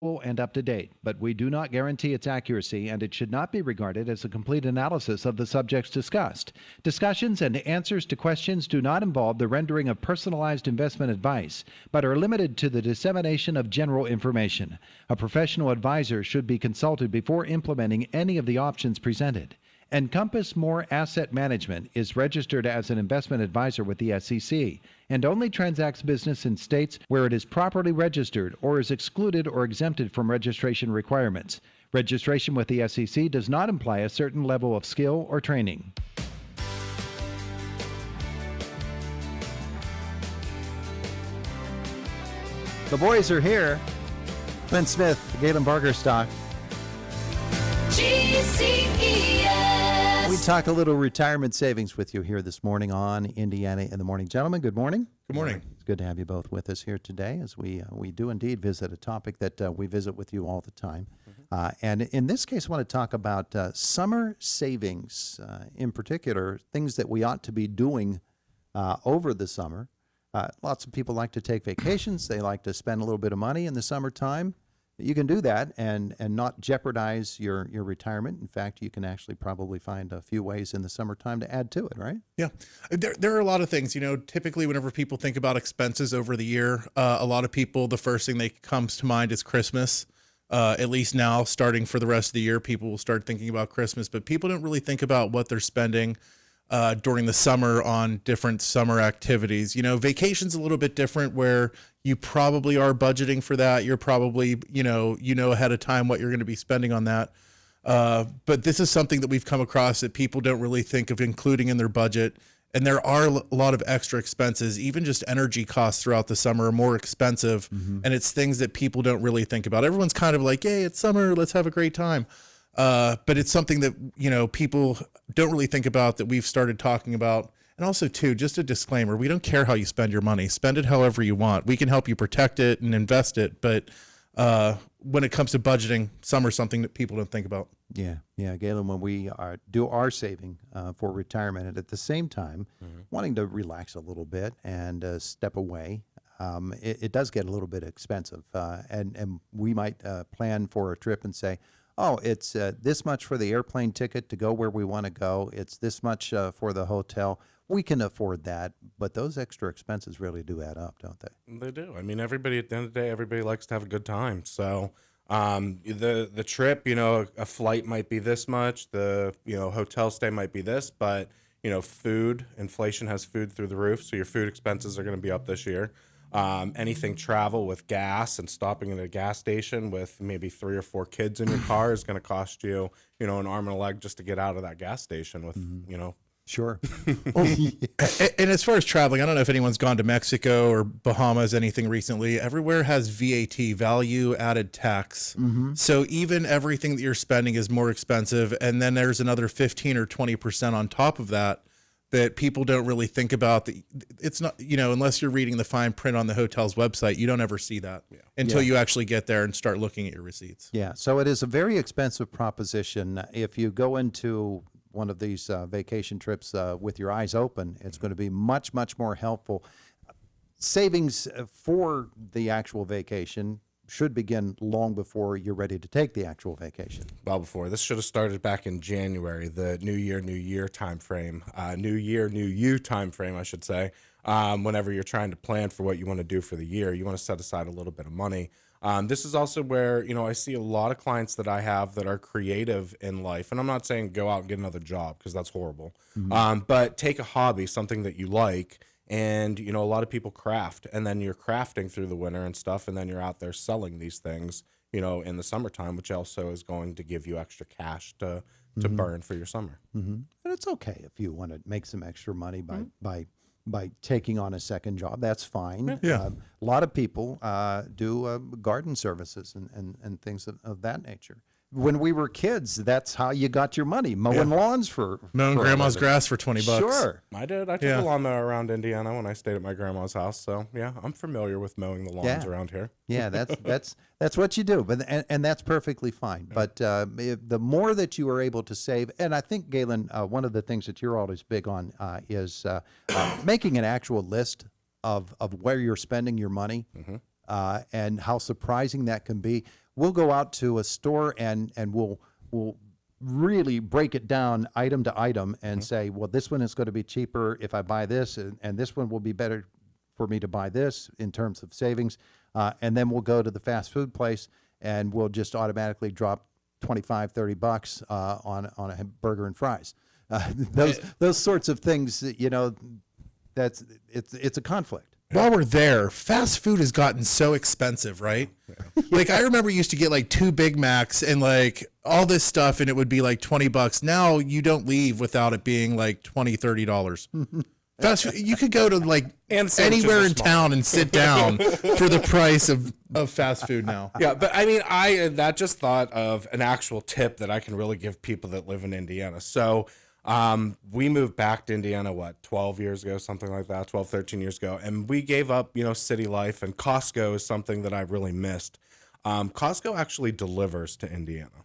and up to date, but we do not guarantee its accuracy, and it should not be regarded as a complete analysis of the subjects discussed. Discussions and answers to questions do not involve the rendering of personalized investment advice, but are limited to the dissemination of general information. A professional advisor should be consulted before implementing any of the options presented. Encompass More Asset Management is registered as an investment advisor with the SEC and only transacts business in states where it is properly registered or is excluded or exempted from registration requirements. Registration with the SEC does not imply a certain level of skill or training. The boys are here. Clint Smith, Galen Bargerstock. We talk a little retirement savings with you here this morning on Indiana in the Morning. Gentlemen, good morning. Good morning. It's good to have you both with us here today as we do indeed visit a topic that we visit with you all the time. And in this case, I want to talk about summer savings, in particular, things that we ought to be doing over the summer. Lots of people like to take vacations. They like to spend a little bit of money in the summertime. You can do that and not jeopardize your retirement. In fact, you can actually probably find a few ways in the summertime to add to it, right? Yeah. There are a lot of things, typically whenever people think about expenses over the year, a lot of people, the first thing that comes to mind is Christmas. At least now, starting for the rest of the year, people will start thinking about Christmas, but people don't really think about what they're spending during the summer on different summer activities. Vacation's a little bit different where you probably are budgeting for that. You're probably, ahead of time what you're going to be spending on that. But this is something that we've come across that people don't really think of including in their budget. And there are a lot of extra expenses, even just energy costs throughout the summer are more expensive. Mm-hmm. And it's things that people don't really think about. Everyone's kind of like, hey, it's summer, let's have a great time. But it's something that, people don't really think about that we've started talking about. And also, too, just a disclaimer, we don't care how you spend your money. Spend it however you want. We can help you protect it and invest it. But when it comes to budgeting, summer's something that people don't think about. Yeah. Galen, when we do our saving for retirement and at the same time wanting to relax a little bit and step away, it does get a little bit expensive. And we might plan for a trip and say, oh, it's this much for the airplane ticket to go where we want to go. It's this much for the hotel. We can afford that, but those extra expenses really do add up, don't they? They do. I mean, everybody at the end of the day, everybody likes to have a good time. So the trip, a flight might be this much, the hotel stay might be this, but food, inflation has food through the roof, so your food expenses are going to be up this year. Anything travel with gas and stopping at a gas station with maybe 3 or 4 kids in your car is going to cost you, an arm and a leg just to get out of that gas station with, Sure. And as far as traveling, I don't know if anyone's gone to Mexico or Bahamas, anything recently. Everywhere has VAT, value added tax. Mm-hmm. So even everything that you're spending is more expensive. And then there's another 15 or 20% on top of that people don't really think about. It's not, unless you're reading the fine print on the hotel's website, you don't ever see that until you actually get there and start looking at your receipts. Yeah. So it is a very expensive proposition. If you go into one of these vacation trips with your eyes open, it's going to be much, much more helpful. Savings for the actual vacation should begin long before you're ready to take the actual vacation. Well before. This should have started back in January, the new year time frame. New year, new you time frame, I should say. Whenever you're trying to plan for what you want to do for the year, you want to set aside a little bit of money. This is also where, I see a lot of clients that I have that are creative in life. And I'm not saying go out and get another job because that's horrible. Mm-hmm. But take a hobby, something that you like. And, a lot of people craft, and then you're crafting through the winter and stuff. And then you're out there selling these things, in the summertime, which also is going to give you extra cash to burn for your summer. Mm-hmm. And it's okay if you want to make some extra money by taking on a second job. That's fine. Yeah. A lot of people do garden services and things of that nature. When we were kids, that's how you got your money, mowing lawns for grandma's grass for $20. Sure. I did. I took a lawnmower around Indiana when I stayed at my grandma's house. So yeah, I'm familiar with mowing the lawns around here. Yeah, that's what you do. But and that's perfectly fine. But the more that you are able to save, and I think, Galen, one of the things that you're always big on is making an actual list of where you're spending your money and how surprising that can be. we'll go out to a store and we'll really break it down item to item and say, well, this one is going to be cheaper if I buy this, and this one will be better for me to buy this in terms of savings. And then we'll go to the fast food place and we'll just automatically drop 25, 30 bucks on a burger and fries. Those sorts of things, you know, it's a conflict. While we're there, fast food has gotten so expensive, right? Like I remember used to get like 2 Big Macs and like all this stuff and it would be like 20 bucks. Now you don't leave without it being like $20, $30. Fast food, you could go to like anywhere in town and sit down for the price of fast food now. Yeah, but I mean, that just thought of an actual tip that I can really give people that live in Indiana. So we moved back to Indiana, 12 years ago, something like that, 12, 13 years ago. And we gave up, city life, and Costco is something that I really missed. Costco actually delivers to Indiana.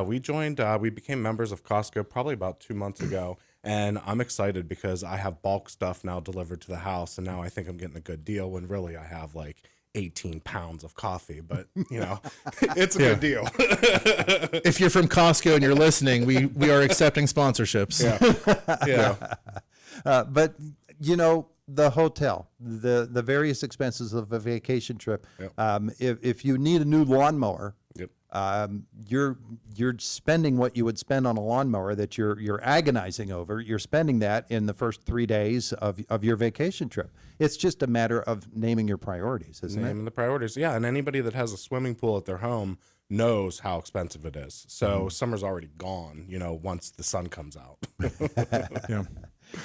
We joined, we became members of Costco probably about 2 months ago. And I'm excited because I have bulk stuff now delivered to the house. And now I think I'm getting a good deal when really I have like 18 pounds of coffee, but it's a good deal. If you're from Costco and you're listening, we are accepting sponsorships. But the hotel, the various expenses of a vacation trip. If you need a new lawnmower, you're spending what you would spend on a lawnmower that you're agonizing over. You're spending that in the first 3 days of your vacation trip. It's just a matter of naming your priorities, isn't it? Naming the priorities, yeah. And anybody that has a swimming pool at their home knows how expensive it is. So summer's already gone, once the sun comes out. Yeah.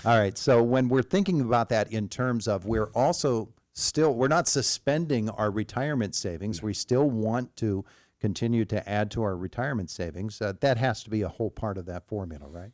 All right. So when we're thinking about that in terms of we're not suspending our retirement savings. We still want to continue to add to our retirement savings. That has to be a whole part of that formula, right?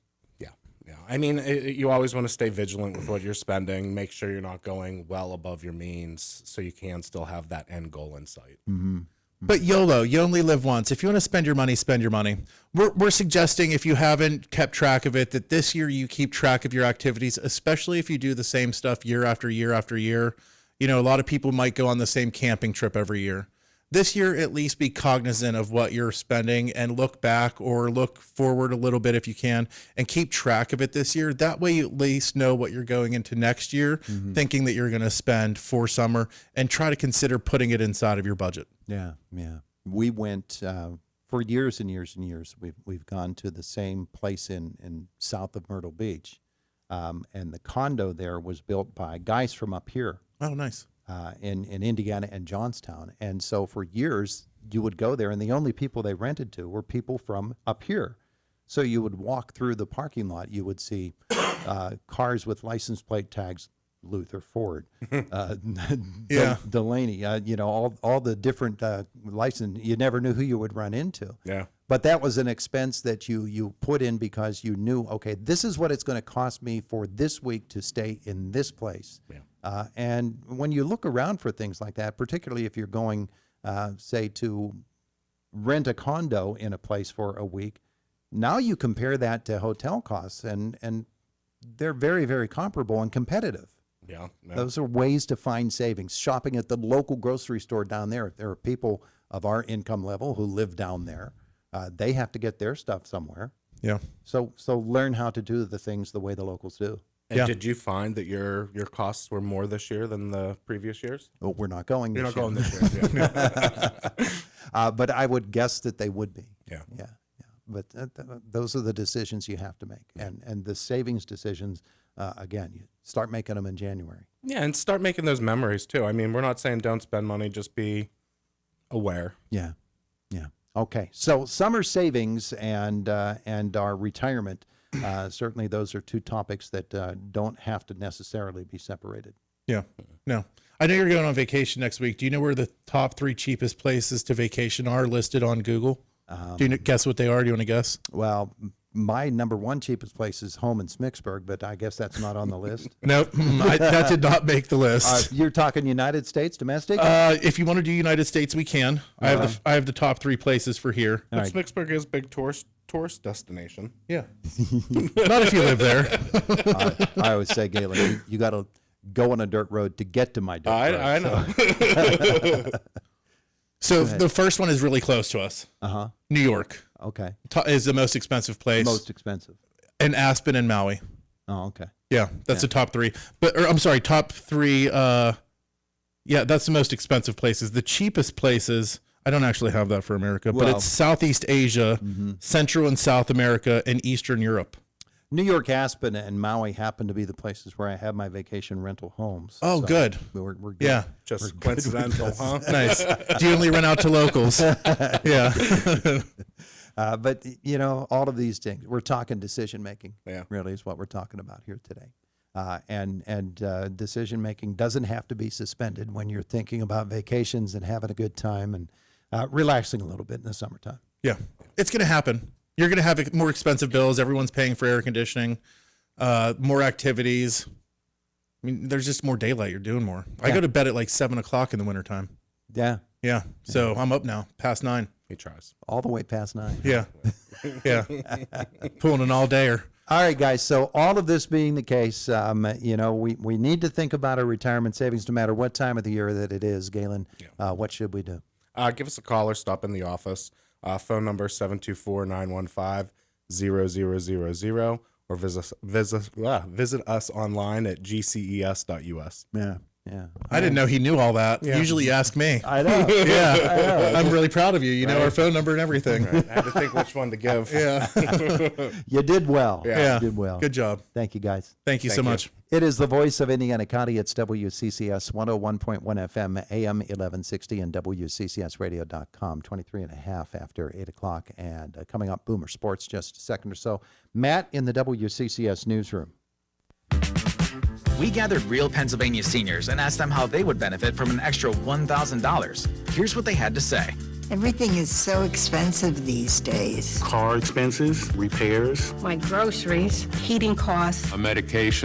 Yeah. I mean, you always want to stay vigilant with what you're spending. Make sure you're not going well above your means so you can still have that end goal in sight. Mm-hmm. But YOLO, you only live once. If you want to spend your money, spend your money. We're suggesting, if you haven't kept track of it, that this year you keep track of your activities, especially if you do the same stuff year after year after year. A lot of people might go on the same camping trip every year. This year, at least be cognizant of what you're spending and look back or look forward a little bit if you can and keep track of it this year. That way you at least know what you're going into next year, thinking that you're going to spend for summer, and try to consider putting it inside of your budget. Yeah. We went for years and years and years. We've gone to the same place in south of Myrtle Beach, and the condo there was built by guys from up here. Oh, nice. In Indiana and Johnstown. And so for years, you would go there, and the only people they rented to were people from up here. So you would walk through the parking lot, you would see cars with license plate tags, Luther, Ford, Delaney, all the different license. You never knew who you would run into. Yeah. But that was an expense that you put in because you knew, okay, this is what it's going to cost me for this week to stay in this place. Yeah. And when you look around for things like that, particularly if you're going, say, to rent a condo in a place for a week, now you compare that to hotel costs, and they're very, very comparable and competitive. Yeah. Those are ways to find savings. Shopping at the local grocery store down there. There are people of our income level who live down there. They have to get their stuff somewhere. Yeah. So learn how to do the things the way the locals do. And did you find that your costs were more this year than the previous years? Well, we're not going this You're not year. going this year. Yeah. But I would guess that they would be. Yeah. But those are the decisions you have to make. And the savings decisions, again, you start making them in January. Yeah, and start making those memories too. I mean, we're not saying don't spend money, just be aware. Yeah. Okay. So summer savings and our retirement, certainly those are two topics that don't have to necessarily be separated. Yeah. No. I know you're going on vacation next week. Do you know where the top 3 cheapest places to vacation are listed on Google? Do you guess what they are? Do you want to guess? Well, my number 1 cheapest place is home in Smicksburg, but I guess that's not on the list. Nope. That did not make the list. You're talking United States, domestic? If you want to do United States, we can. I have the top 3 places for here. But Smicksburg is a big tourist destination. Yeah. Not if you live there. I always say, Galen, you got to go on a dirt road to get to my dirt road. I know. So the first one is really close to us. Uh-huh. New York Okay. is the most expensive place. Most expensive. And Aspen and Maui. Oh, okay. Yeah, that's the top three. I'm sorry, top three. Yeah, that's the most expensive places. The cheapest places, I don't actually have that for America, but Well- it's Southeast Asia, Central and South America, and Eastern Europe. New York, Aspen, and Maui happen to be the places where I have my vacation rental homes. Oh, So good. We're good. Yeah, Just coincidental, huh? nice. Do you only rent out to locals? Yeah. But, all of these things, we're talking decision making. Yeah. Really is what we're talking about here today. And decision making doesn't have to be suspended when you're thinking about vacations and having a good time and relaxing a little bit in the summertime. Yeah, it's going to happen. You're going to have more expensive bills. Everyone's paying for air conditioning, more activities. I mean, there's just more daylight. You're doing more. I go to bed at like 7 o'clock in the wintertime. Yeah. Yeah. So I'm up now, past 9. He tries. All the way past 9. Yeah. Yeah. Pulling an all-dayer. All right, guys. So all of this being the case, we need to think about our retirement savings no matter what time of the year that it is. Galen, what should we do? Give us a call or stop in the office. Phone number 724-915-0000 or visit us online at gces.us. Yeah. Yeah. I didn't know he knew all that. Usually you ask me. I know. Yeah. I'm really proud of you. You know our phone number and everything. Right. I had to think which one to give. Yeah. You did well. Yeah. You did well. Good job. Thank you, guys. Thank you so much. It is the voice of Indiana County. It's WCCS 101.1 FM, AM 1160, and WCCSradio.com, 23 and a half after 8 o'clock. And coming up, Boomer Sports, just a second or so. Matt in the WCCS newsroom. We gathered real Pennsylvania seniors and asked them how they would benefit from an extra $1,000. Here's what they had to say. Everything is so expensive these days. Car expenses, repairs. My groceries, heating costs. A medication.